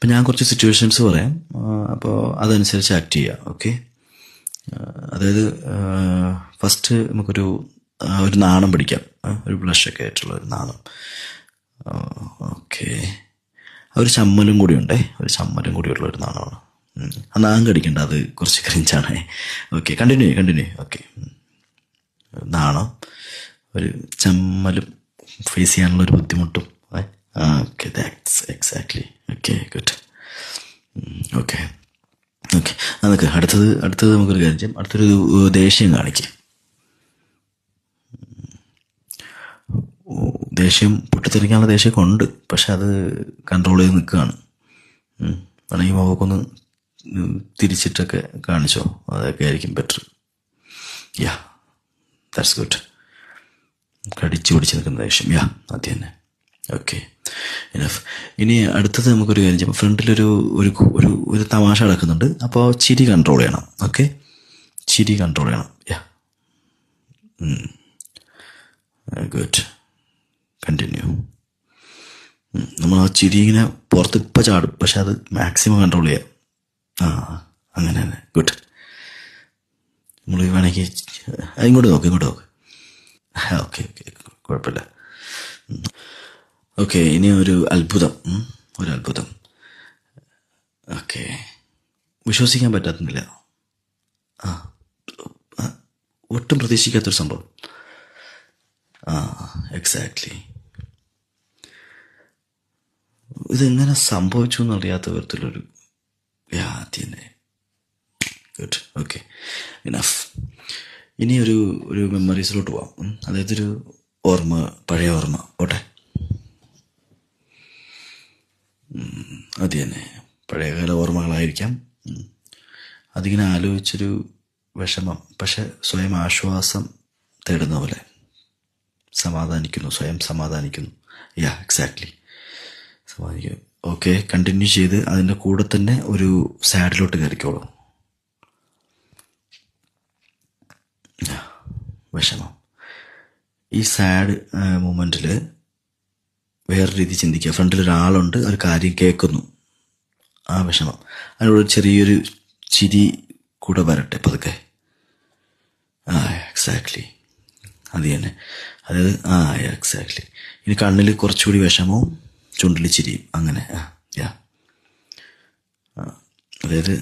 അപ്പം ഞാൻ കുറച്ച് സിറ്റുവേഷൻസ് പറയാം, അപ്പോൾ അതനുസരിച്ച് ആക്ട് ചെയ്യുക. ഓക്കെ, അതായത് ഫസ്റ്റ് നമുക്കൊരു ഒരു നാണം പിടിക്കാം, ഒരു ബ്ലഷൊക്കെ ആയിട്ടുള്ള ഒരു നാണം. ഓക്കെ, ഒരു ചമ്മലും കൂടി ഉണ്ടേ, ഒരു ചമ്മലും കൂടിയുള്ള ഒരു നാണമാണ്. ആ നാം കടിക്കണ്ട, അത് കുറച്ച് ക്രിഞ്ചാണേ. Okay, continue. ഓക്കെ, നാണം, ഒരു ചമ്മലും ഫേസ് ചെയ്യാനുള്ള ഒരു ബുദ്ധിമുട്ടും. Okay, that's exactly. Okay, good. Okay, അതൊക്കെ അടുത്തത് നമുക്കൊരു കാര്യം ചെയ്യാം. അടുത്തൊരു ദേഷ്യം കാണിക്കുക. ദേഷ്യം പൊട്ടിത്തെറിക്കാനുള്ള ദേഷ്യമൊക്കെ ഉണ്ട്, പക്ഷെ അത് കൺട്രോൾ ചെയ്ത് നിൽക്കുകയാണ്. വേണമെങ്കിൽ മുഖമൊന്ന് തിരിച്ചിട്ടൊക്കെ കാണിച്ചോ, അതൊക്കെ ആയിരിക്കും ബെറ്റർ. Yeah, that's good. കടിച്ചു പിടിച്ച് നിൽക്കുന്ന ദേഷ്യം, യാ, അത് തന്നെ. Okay, enough. ഇനി അടുത്തത് നമുക്കൊരു കാര്യം ചെയ്യാം. ഫ്രണ്ടിലൊരു ഒരു ഒരു ഒരു തമാശ നടക്കുന്നുണ്ട്, അപ്പോൾ ചിരി കൺട്രോൾ ചെയ്യണം. ഓക്കെ, ചിരി കൺട്രോൾ ചെയ്യണം. യാ, ഗുഡ്. കണ്ടിന്യൂ. നമ്മൾ ആ ചിരി ഇങ്ങനെ പുറത്ത് ഇപ്പം ചാടും, പക്ഷെ അത് മാക്സിമം കൺട്രോൾ ചെയ്യാം. അങ്ങനെ തന്നെ. ഗുഡ്. നമ്മൾ വേണമെങ്കിൽ ഇങ്ങോട്ട് നോക്ക്. ഓക്കെ, കുഴപ്പമില്ല. ഓക്കെ, ഇനി ഒരു അത്ഭുതം. ഓക്കെ, വിശ്വസിക്കാൻ പറ്റാത്തുന്നില്ല. ഒട്ടും പ്രതീക്ഷിക്കാത്തൊരു സംഭവം. എക്സാക്ട്ലി. ഇതെങ്ങനെ സംഭവിച്ചു എന്നറിയാത്ത വിധത്തിലൊരു തന്നെ. ഗുഡ്. Okay, enough. ഇനി ഒരു മെമ്മറീസിലോട്ട് പോവാം. അതായത് ഒരു ഓർമ്മ, പഴയ ഓർമ്മ പോട്ടെ. അത് തന്നെ, പഴയകാല ഓർമ്മകളായിരിക്കാം. അതിങ്ങനെ ആലോചിച്ചൊരു വിഷമം, പക്ഷെ സ്വയം ആശ്വാസം തേടുന്ന പോലെ സ്വയം സമാധാനിക്കുന്നു. യാ, എക്സാക്ട്ലി, സമാധാനിക്കുന്നു. ഓക്കെ, കണ്ടിന്യൂ ചെയ്ത് അതിൻ്റെ കൂടെ തന്നെ ഒരു സാഡിലോട്ട് കയറിക്കോളൂ. വിഷമം. ഈ സാഡ് മൂമെൻറ്റിൽ വേറെ രീതി ചിന്തിക്കുക. ഫ്രണ്ടിൽ ഒരാളുണ്ട്, ഒരു കാര്യം കേൾക്കുന്നു, ആ വിഷമം. അതിനോട് ചെറിയൊരു ചിരി കൂടെ വരട്ടെ പതുക്കെ. എക്സാക്ട്ലി, അത് തന്നെ. അതായത് എക്സാക്ട്ലി. ഇനി കണ്ണിൽ കുറച്ചുകൂടി വിഷമവും ചുണ്ടിൽ ചിരിയും, അങ്ങനെ. യാ, അതായത്